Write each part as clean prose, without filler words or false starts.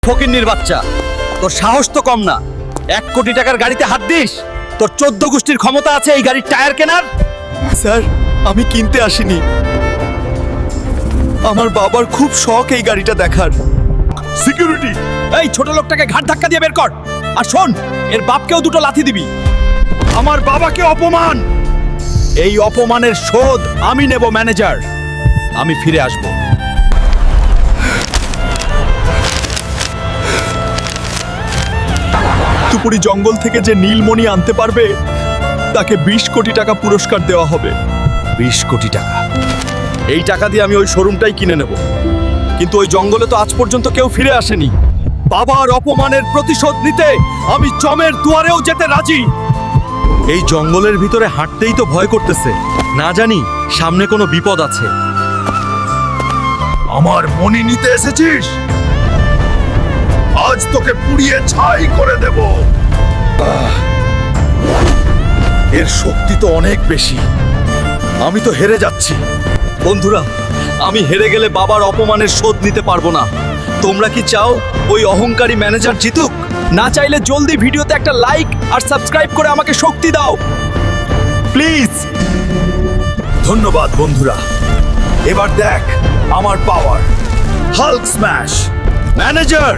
ফকিন্নির বাচ্চা, তোর সাহস তো কম না। 1 কোটি টাকার গাড়িতে হাত দিস? তোর 14 গোষ্ঠীর ক্ষমতা আছে এই গাড়ির টায়ার কেনার? স্যার, আমি কিনতে আসিনি। আমার বাবার খুব শখ এই গাড়িটা দেখার। সিকিউরিটি, এই ছোট লোকটাকে ঘাট ধাক্কা দিয়ে বের কর। আর শোন, এর বাপকেও দুটো লাথি দিবি। আমার বাবাকে অপমান, এই অপমানের শোধ আমি নেব ম্যানেজার। আমি ফিরে আসব। তুপুরি জঙ্গল থেকে যে নীলমণি আনতে পারবে তাকে 20 কোটি টাকা পুরস্কার দেওয়া হবে। 20 কোটি টাকা? এই টাকা দিয়ে আমি ওই শোরুমটাই কিনে নেব। কিন্তু ওই জঙ্গলে তো আজ পর্যন্ত কেউ ফিরে আসেনি। বাবার অপমানের প্রতিশোধ নিতে আমি জমের দুয়ারেও যেতে রাজি। এই জঙ্গলের ভিতরে হাঁটতেই তো ভয় করতেছে, না জানি সামনে কোনো বিপদ আছে। আমার মনি নিতে এসেছিস? আজ তোকে পুড়িয়ে ছাই করে দেব। এর শক্তি তো অনেক বেশি। আমি তো হেরে যাচ্ছি। বন্ধুরা, আমি হেরে গেলে বাবার অপমানের শোধ নিতে পারবো না। তোমরা কি চাও ওই অহংকারী ম্যানেজার জিতুক? না চাইলে জলদি ভিডিওতে একটা লাইক আর সাবস্ক্রাইব করে আমাকে শক্তি দাও প্লিজ। ধন্যবাদ বন্ধুরা। এবার দেখ আমার পাওয়ার। Hulk smash. ম্যানেজার,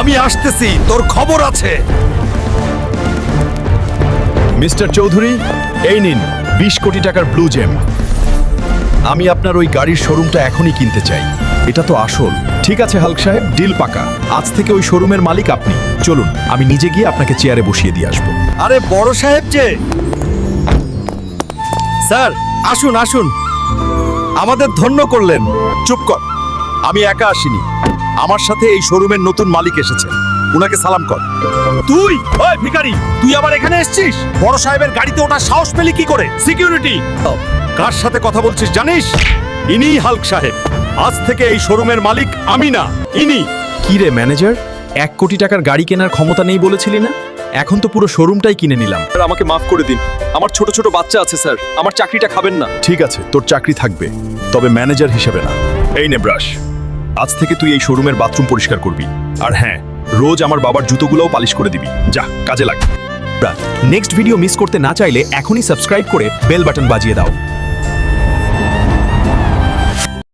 আমি আসতেছি, তোর খবর আছে। মিস্টার চৌধুরী, এই নিন 20 কোটি টাকার ব্লু জেম। আমি আপনার ওই গাড়ির শোরুমটা এখনই কিনতে চাই। এটা তো আসল। ঠিক আছে হাল্ক সাহেব, ডিল পাকা। আজ থেকে ওই শোরুমের মালিক আপনি। চলুন, আমি নিজে গিয়ে আপনাকে চেয়ারে বসিয়ে দিয়ে আসবো। আরে বড় সাহেব যে। স্যার, আসুন আসুন, আমাদের ধন্য করলেন। চুপ কর, আমি একা আসিনি। আমার সাথে এই শোরুমের নতুন মালিক এসেছে, উনাকে সালাম কর। তুই, ওই ভিখারি, তুই আবার এখানে এসেছিস? বড় সাহেবের গাড়িতে ওঠার সাহস পেলি কি করে? সিকিউরিটি, কার সাথে কথা বলছিস জানিস? ইনি হাল্ক সাহেব। আজ থেকে এই শোরুমের মালিক আমি না, ইনি। কি রে ম্যানেজার, 1 কোটি টাকার গাড়ি কেনার ক্ষমতা নেই বলেছিলি না? এখন তো পুরো শোরুমটাই কিনে নিলাম। স্যার, আমাকে মাফ করে দিন। আমার ছোট ছোট বাচ্চা আছে স্যার, আমার চাকরিটা খাবেন না। ঠিক আছে, তোর চাকরি থাকবে, তবে ম্যানেজার হিসেবে না। এই নে ব্রাশ। আজ থেকে তুই এই শোরুমের বাথরুম পরিষ্কার করবি। আর হ্যাঁ, রোজ আমার বাবার জুতোগুলোও পালিশ করে দিবি। যা, কাজে লাগ। নেক্সট ভিডিও মিস করতে না চাইলে এখনই সাবস্ক্রাইব করে বেল বাটন বাজিয়ে দাও।